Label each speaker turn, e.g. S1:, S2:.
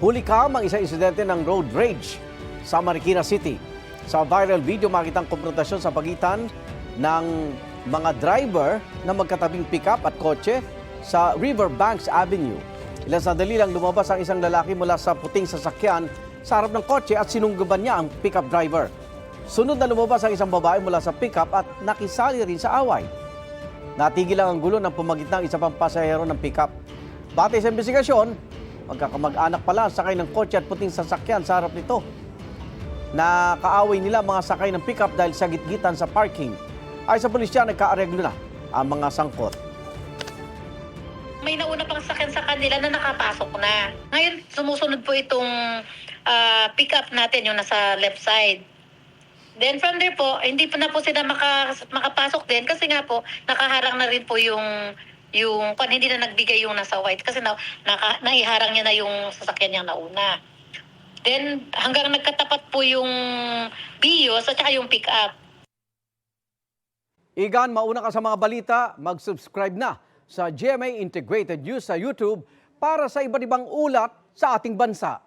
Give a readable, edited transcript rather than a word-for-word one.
S1: Hulikam ang isang insidente ng road rage sa Marikina City. Sa viral video, makitang konfrontasyon sa pagitan ng mga driver na magkatabing pickup at kotse sa Riverbanks Avenue. Ilang sandali lang lumabas ang isang lalaki mula sa puting sasakyan sa harap ng kotse at sinunggaban niya ang pickup driver. Sunod na lumabas ang isang babae mula sa pickup at nakisali rin sa away. Natigil lang ang gulo ng pumagitnang isa pang pasahero ng pickup. Batay sa investigasyon, magkakamag-anak pala ang sakay ng kotse at puting sasakyan sa harap nito. Nakaaway nila mga sakay ng pickup dahil sa gitgitan sa parking. Ay sa pulisya, nagkaareglo na ang mga sangkot.
S2: May nauna pang sakyan sa kanila na nakapasok na. Ngayon, sumusunod po itong pickup natin, yung nasa left side. Then from there po, hindi po na po sila makapasok din kasi nga po, nakaharang na rin po yung hindi na nagbigay yung nasa white kasi naiharang niya na yung sasakyan niyang nauna. Then hanggang nagkatapat po yung Vios at saka yung pick-up.
S1: Igan, mauna ka sa mga balita, mag-subscribe na sa GMA Integrated News sa YouTube para sa iba't ibang ulat sa ating bansa.